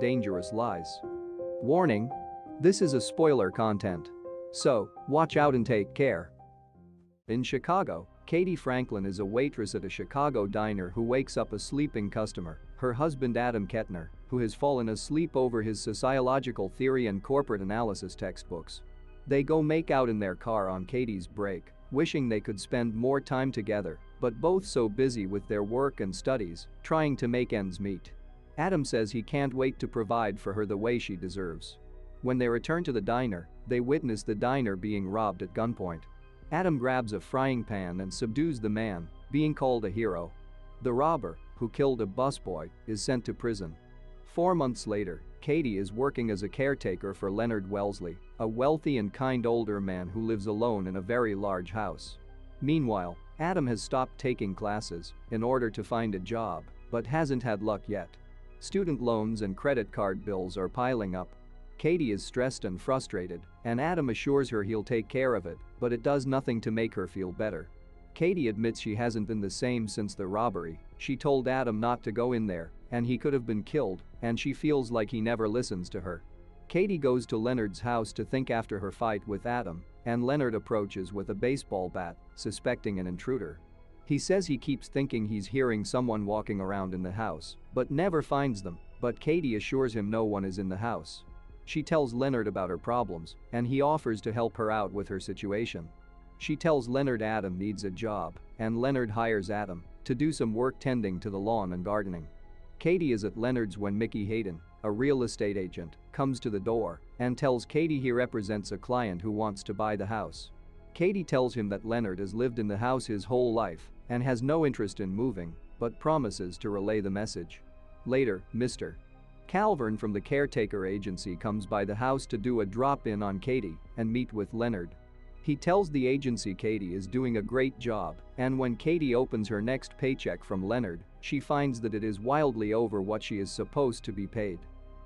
dangerous lies. Warning: this is a spoiler content. So, watch out and take care. In Chicago, Katie Franklin is a waitress at a Chicago diner who wakes up a sleeping customer, her husband Adam Kettner, who has fallen asleep over his sociological theory and corporate analysis textbooks. They go make out in their car on Katie's break, wishing they could spend more time together, but both so busy with their work and studies, trying to make ends meet. Adam says he can't wait to provide for her the way she deserves. When they return to the diner, they witness the diner being robbed at gunpoint. Adam grabs a frying pan and subdues the man, being called a hero. The robber, who killed a busboy, is sent to prison. 4 months later, Katie is working as a caretaker for Leonard Wellesley, a wealthy and kind older man who lives alone in a very large house. Meanwhile, Adam has stopped taking classes in order to find a job, but hasn't had luck yet. Student loans and credit card bills are piling up. Katie is stressed and frustrated, and Adam assures her he'll take care of it, but it does nothing to make her feel better. Katie admits she hasn't been the same since the robbery. She told Adam not to go in there, and he could have been killed, and she feels like he never listens to her. Katie goes to Leonard's house to think after her fight with Adam, and Leonard approaches with a baseball bat, suspecting an intruder. He says he keeps thinking he's hearing someone walking around in the house, but never finds them, but Katie assures him no one is in the house. She tells Leonard about her problems, and he offers to help her out with her situation. She tells Leonard Adam needs a job, and Leonard hires Adam to do some work tending to the lawn and gardening. Katie is at Leonard's when Mickey Hayden, a real estate agent, comes to the door and tells Katie he represents a client who wants to buy the house. Katie tells him that Leonard has lived in the house his whole life and has no interest in moving, but promises to relay the message. Later, Mr. Calvern from the Caretaker agency comes by the house to do a drop-in on Katie and meet with Leonard. He tells the agency Katie is doing a great job, and when Katie opens her next paycheck from Leonard, she finds that it is wildly over what she is supposed to be paid.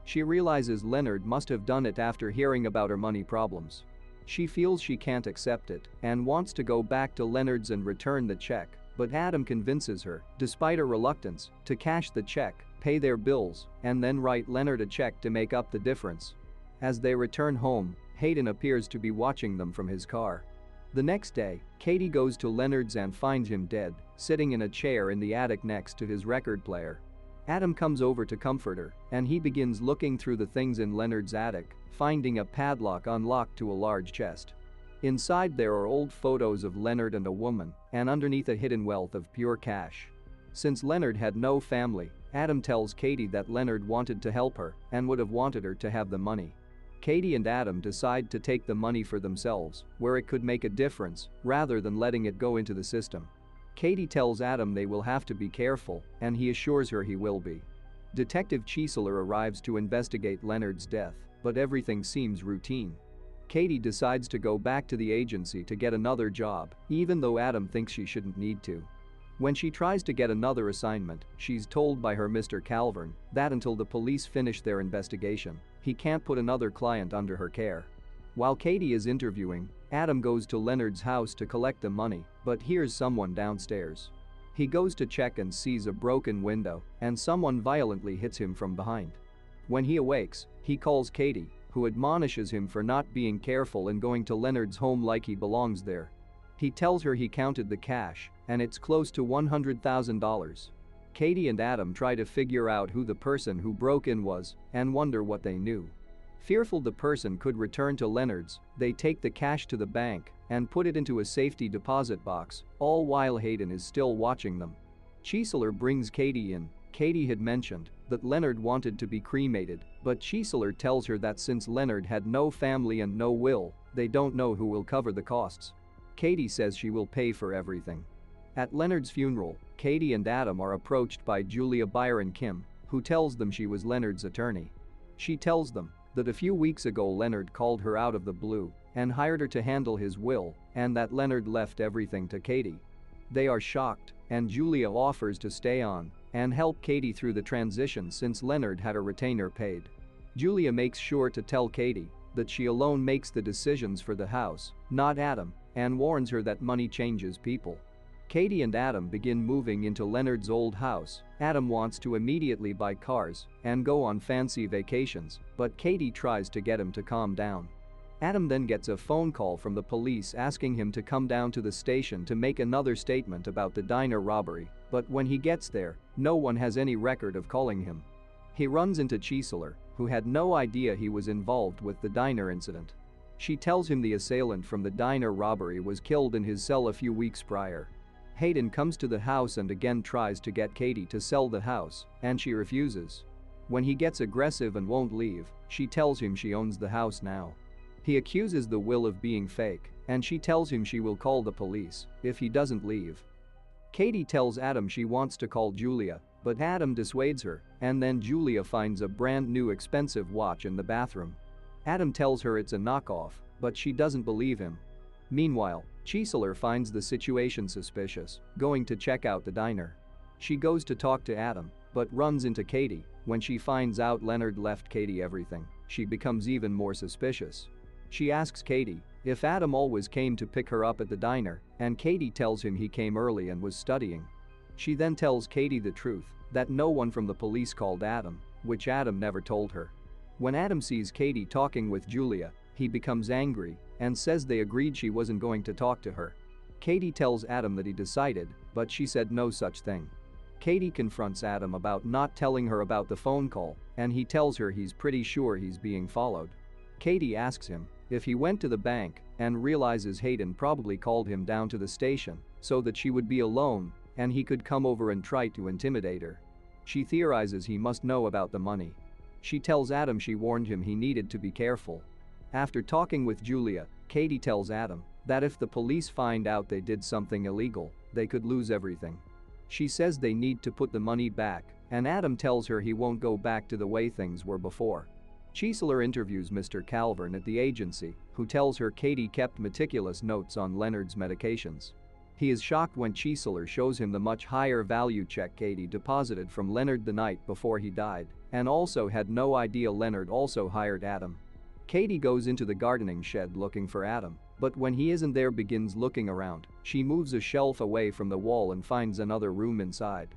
She realizes Leonard must have done it after hearing about her money problems. She feels she can't accept it and wants to go back to Leonard's and return the check, but Adam convinces her, despite her reluctance, to cash the check, pay their bills, and then write Leonard a check to make up the difference. As they return home, Hayden appears to be watching them from his car. The next day, Katie goes to Leonard's and finds him dead, sitting in a chair in the attic next to his record player. Adam comes over to comfort her, and he begins looking through the things in Leonard's attic, finding a padlock unlocked to a large chest. Inside there are old photos of Leonard and a woman, and underneath a hidden wealth of pure cash. Since Leonard had no family, Adam tells Katie that Leonard wanted to help her and would have wanted her to have the money. Katie and Adam decide to take the money for themselves, where it could make a difference, rather than letting it go into the system. Katie tells Adam they will have to be careful, and he assures her he will be. Detective Chiesler arrives to investigate Leonard's death, but everything seems routine. Katie decides to go back to the agency to get another job, even though Adam thinks she shouldn't need to. When she tries to get another assignment, she's told by her Mr. Calvern that until the police finish their investigation, he can't put another client under her care. While Katie is interviewing, Adam goes to Leonard's house to collect the money, but hears someone downstairs. He goes to check and sees a broken window, and someone violently hits him from behind. When he awakes, he calls Katie, who admonishes him for not being careful and going to Leonard's home like he belongs there. He tells her he counted the cash, and it's close to $100,000. Katie and Adam try to figure out who the person who broke in was and wonder what they knew. Fearful the person could return to Leonard's, they take the cash to the bank and put it into a safety deposit box, all while Hayden is still watching them. Chiesler brings Katie in. Katie had mentioned that Leonard wanted to be cremated, but Chiesler tells her that since Leonard had no family and no will, they don't know who will cover the costs. Katie says she will pay for everything. At Leonard's funeral, Katie and Adam are approached by Julia Byron Kim, who tells them she was Leonard's attorney. She tells them that a few weeks ago Leonard called her out of the blue and hired her to handle his will, and that Leonard left everything to Katie. They are shocked, and Julia offers to stay on and help Katie through the transition since Leonard had a retainer paid. Julia makes sure to tell Katie that she alone makes the decisions for the house, not Adam, and warns her that money changes people. Katie and Adam begin moving into Leonard's old house. Adam wants to immediately buy cars and go on fancy vacations, but Katie tries to get him to calm down. Adam then gets a phone call from the police asking him to come down to the station to make another statement about the diner robbery, but when he gets there, no one has any record of calling him. He runs into Chiseler, who had no idea he was involved with the diner incident. She tells him the assailant from the diner robbery was killed in his cell a few weeks prior. Hayden comes to the house and again tries to get Katie to sell the house, and she refuses. When he gets aggressive and won't leave, she tells him she owns the house now. He accuses the will of being fake, and she tells him she will call the police if he doesn't leave. Katie tells Adam she wants to call Julia, but Adam dissuades her, and then Julia finds a brand new expensive watch in the bathroom. Adam tells her it's a knockoff, but she doesn't believe him. Meanwhile, Chiseler finds the situation suspicious, going to check out the diner. She goes to talk to Adam, but runs into Katie. When she finds out Leonard left Katie everything, she becomes even more suspicious. She asks Katie if Adam always came to pick her up at the diner, and Katie tells him he came early and was studying. She then tells Katie the truth, that no one from the police called Adam, which Adam never told her. When Adam sees Katie talking with Julia, he becomes angry and says they agreed she wasn't going to talk to her. Katie tells Adam that he decided, but she said no such thing. Katie confronts Adam about not telling her about the phone call, and he tells her he's pretty sure he's being followed. Katie asks him if he went to the bank and realizes Hayden probably called him down to the station so that she would be alone and he could come over and try to intimidate her. She theorizes he must know about the money. She tells Adam she warned him he needed to be careful. After talking with Julia, Katie tells Adam that if the police find out they did something illegal, they could lose everything. She says they need to put the money back, and Adam tells her he won't go back to the way things were before. Chiseler interviews Mr. Calvern at the agency, who tells her Katie kept meticulous notes on Leonard's medications. He is shocked when Chiseler shows him the much higher value check Katie deposited from Leonard the night before he died, and also had no idea Leonard also hired Adam. Katie goes into the gardening shed looking for Adam, but when he isn't there begins looking around. She moves a shelf away from the wall and finds another room inside.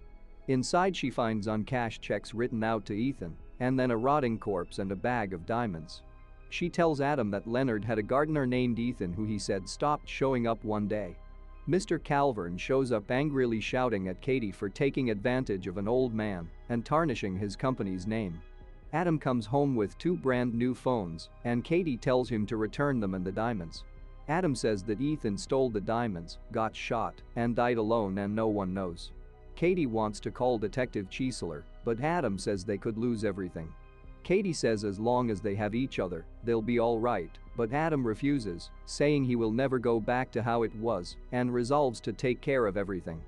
Inside she finds uncashed checks written out to Ethan, and then a rotting corpse and a bag of diamonds. She tells Adam that Leonard had a gardener named Ethan who he said stopped showing up one day. Mr. Calvern shows up angrily shouting at Katie for taking advantage of an old man and tarnishing his company's name. Adam comes home with 2 brand new phones, and Katie tells him to return them and the diamonds. Adam says that Ethan stole the diamonds, got shot, and died alone and no one knows. Katie wants to call Detective Chiseler, but Adam says they could lose everything. Katie says as long as they have each other, they'll be alright, but Adam refuses, saying he will never go back to how it was and resolves to take care of everything.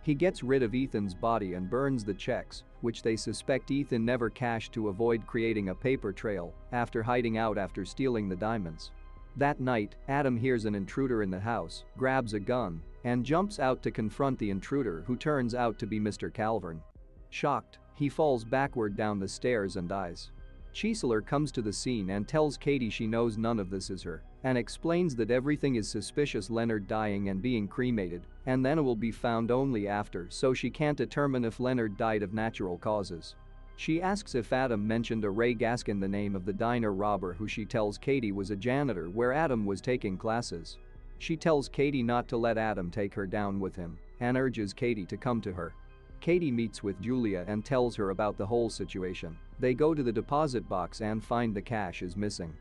He gets rid of Ethan's body and burns the checks, which they suspect Ethan never cashed to avoid creating a paper trail after hiding out after stealing the diamonds. That night, Adam hears an intruder in the house, grabs a gun, and jumps out to confront the intruder who turns out to be Mr. Calvern. Shocked, he falls backward down the stairs and dies. Chiseler comes to the scene and tells Katie she knows none of this is her, and explains that everything is suspicious Leonard dying and being cremated, and then it will be found only after so she can't determine if Leonard died of natural causes. She asks if Adam mentioned a Ray Gaskin, the name of the diner robber who she tells Katie was a janitor where Adam was taking classes. She tells Katie not to let Adam take her down with him and urges Katie to come to her. Katie meets with Julia and tells her about the whole situation. They go to the deposit box and find the cash is missing.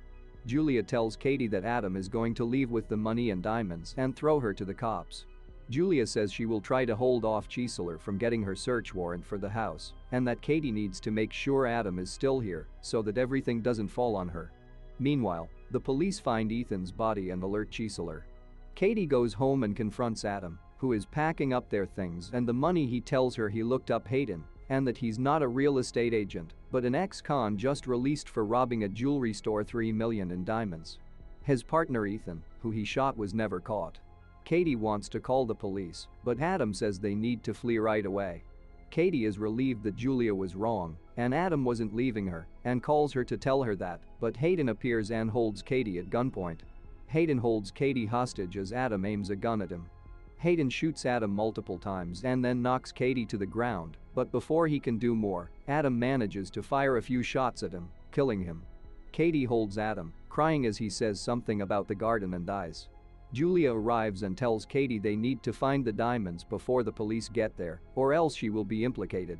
Julia tells Katie that Adam is going to leave with the money and diamonds and throw her to the cops. Julia says she will try to hold off Chiseler from getting her search warrant for the house, and that Katie needs to make sure Adam is still here so that everything doesn't fall on her. Meanwhile, the police find Ethan's body and alert Chiseler. Katie goes home and confronts Adam, who is packing up their things and the money. He tells her he looked up Hayden and that he's not a real estate agent, but an ex-con just released for robbing a jewelry store $3 million in diamonds. His partner Ethan, who he shot, was never caught. Katie wants to call the police, but Adam says they need to flee right away. Katie is relieved that Julia was wrong and Adam wasn't leaving her and calls her to tell her that, but Hayden appears and holds Katie at gunpoint. Hayden holds Katie hostage as Adam aims a gun at him. Hayden shoots Adam multiple times and then knocks Katie to the ground, but before he can do more, Adam manages to fire a few shots at him, killing him. Katie holds Adam, crying as he says something about the garden and dies. Julia arrives and tells Katie they need to find the diamonds before the police get there, or else she will be implicated.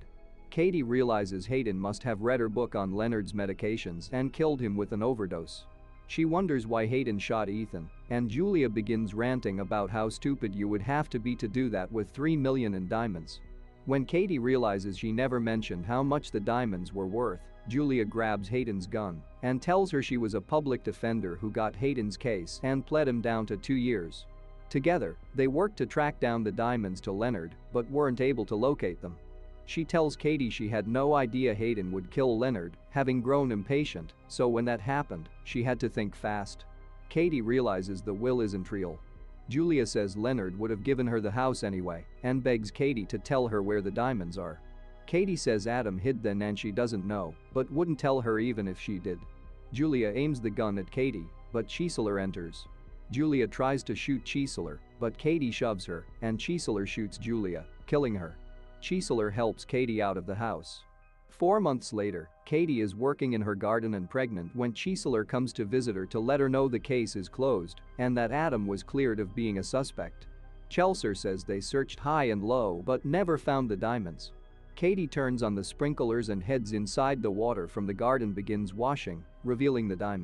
Katie realizes Hayden must have read her book on Leonard's medications and killed him with an overdose. She wonders why Hayden shot Ethan, and Julia begins ranting about how stupid you would have to be to do that with $3 million in diamonds. When Katie realizes she never mentioned how much the diamonds were worth, Julia grabs Hayden's gun and tells her she was a public defender who got Hayden's case and pled him down to 2 years. Together, they worked to track down the diamonds to Leonard but weren't able to locate them. She tells Katie she had no idea Hayden would kill Leonard, having grown impatient, so when that happened, she had to think fast. Katie realizes the will isn't real. Julia says Leonard would have given her the house anyway and begs Katie to tell her where the diamonds are. Katie says Adam hid them and she doesn't know, but wouldn't tell her even if she did. Julia aims the gun at Katie, but Chiesler enters. Julia tries to shoot Chiesler, but Katie shoves her and Chiesler shoots Julia, killing her. Chiesler helps Katie out of the house. 4 months later, Katie is working in her garden and pregnant when Chiesler comes to visit her to let her know the case is closed and that Adam was cleared of being a suspect. Chelsea says they searched high and low but never found the diamonds. Katie turns on the sprinklers and heads inside. The water from the garden begins washing, revealing the diamonds.